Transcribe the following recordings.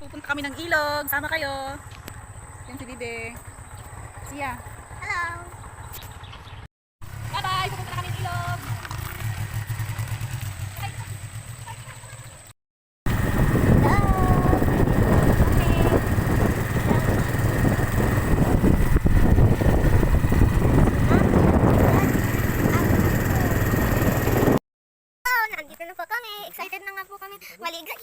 Pupunta kami ng ilog. Sama kayo. Yan si Bibe. Siya. Hello! Bye-bye! Pupunta na kami ng ilog. Nandito na po kami. Excited na nga po kami. Maligo.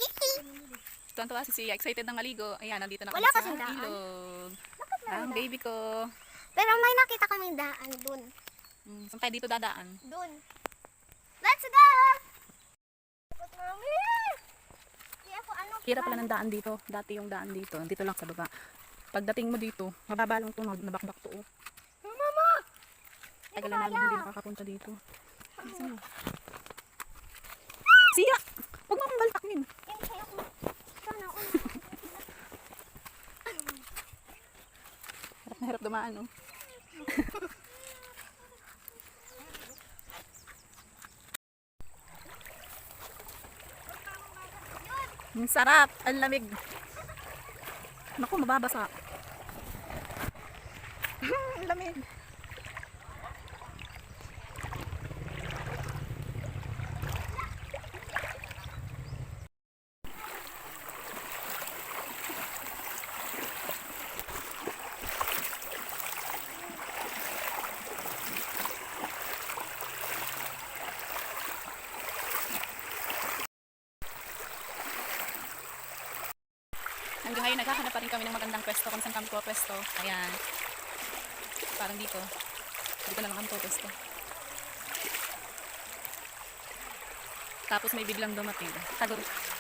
Tuwan-tuwa si Sia. Excited ng maligo. Ayan, nandito na kami Wala sa kasing daan. ilog. Bakit Ang meron baby ko. Pero may nakita kaming daan dun. Saan tayo dito dadaan? Dun. Let's go! Ikot mami! Di ako ano. Hirap pala ng daan dito. Dati yung daan dito. Dito lang sa baba. Pagdating mo dito, mababa lang ito. Nabakbak to. Oh. Mama! Tagal na namin hindi nakakapunta dito. Sia! Huwag mo akong baltakmin. Yan kaya ko. Sana ako. Harap na harap dumaan, no? Ang sarap! Ang lamig! Naku, mababasa. Ang lamig! Hanggang ngayon, naghahanap pa rin kami ng magandang pwesto kung saan kami pwesto. Ayan. Parang dito. Dito na lang kami pwesto. Tapos may biglang dumating.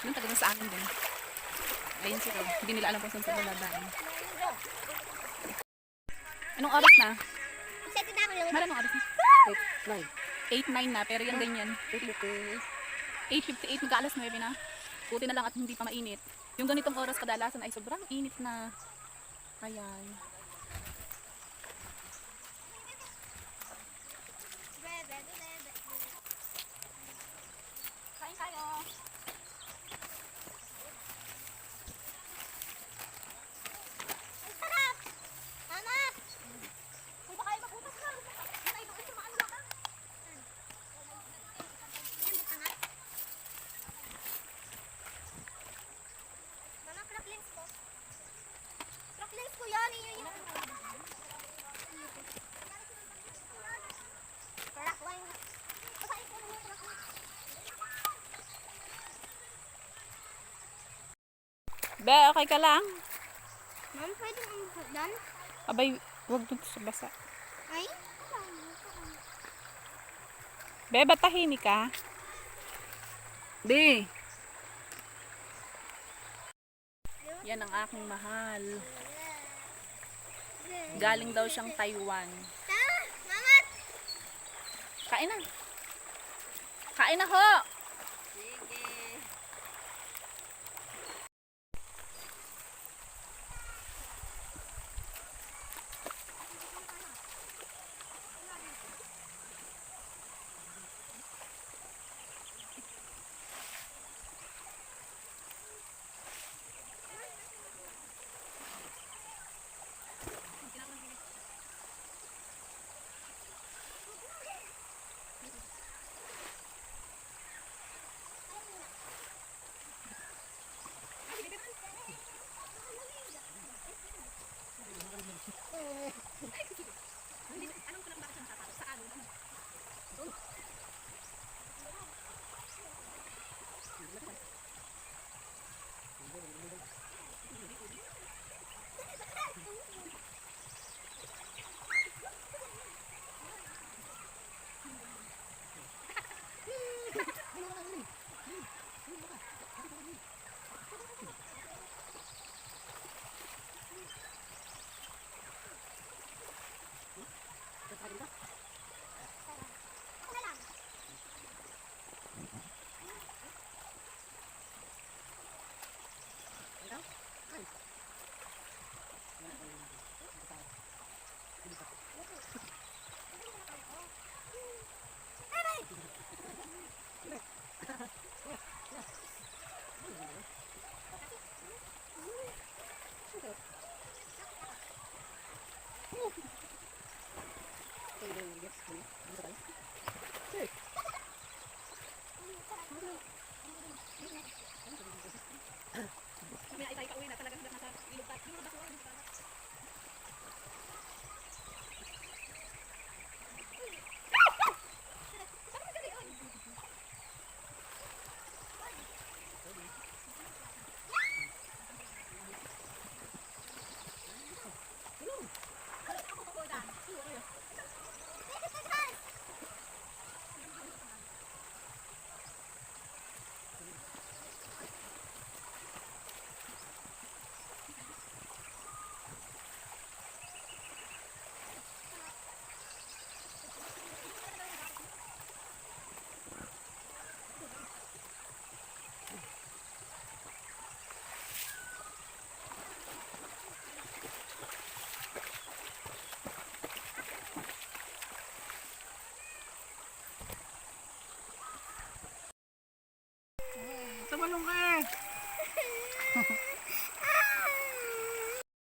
Yung tago sa amin din. Ayun sila. Hindi nila alam kung saan sila dadaan. Anong oras na? Excited na ako lang. Maraming oras na. 8-9 na, pero yan ganyan. 8:58, mag-aalas 9 na. Buti na lang at hindi pa mainit. Yung ganitong oras kadalasan ay sobrang init na. Ayan. Kain tayo. Ang sarap! Mama! Kung ba kayo mag-utas na. Yan ay doon sa maano lang. Mama, crack lens ko. Crack lens ko yan. Crack wine. Basahin ko naman yung crack lens. Be, okay ka lang? Ma'am, pwede mo dan? Abay, huwag dun sa basa. Ay? Be, ba't tahimik ka? Be! Yan ang aking mahal. Galing daw siyang Taiwan. Mama! Kain na. Kain na ho!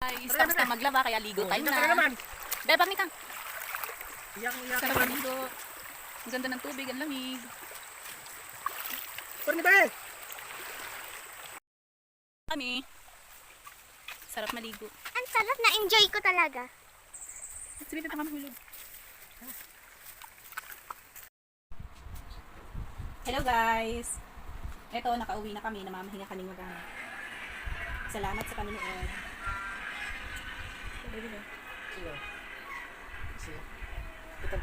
Guys, tapos na maglaba, kaya ligo time Hinga ka na na. naman. Bebang ni Kang. Iyak Sarap ka. maligo. Ang ganda ng tubig, ang lamig. Pero ni ba eh? Kami. Sarap maligo. Ang sarap, na-enjoy ko talaga. Sige, tata kami hulog. Hello guys! Eto, nakauwi na kami. Namamahinga kami mag-ano. Salamat sa panonood. Sige. Sige. Kitang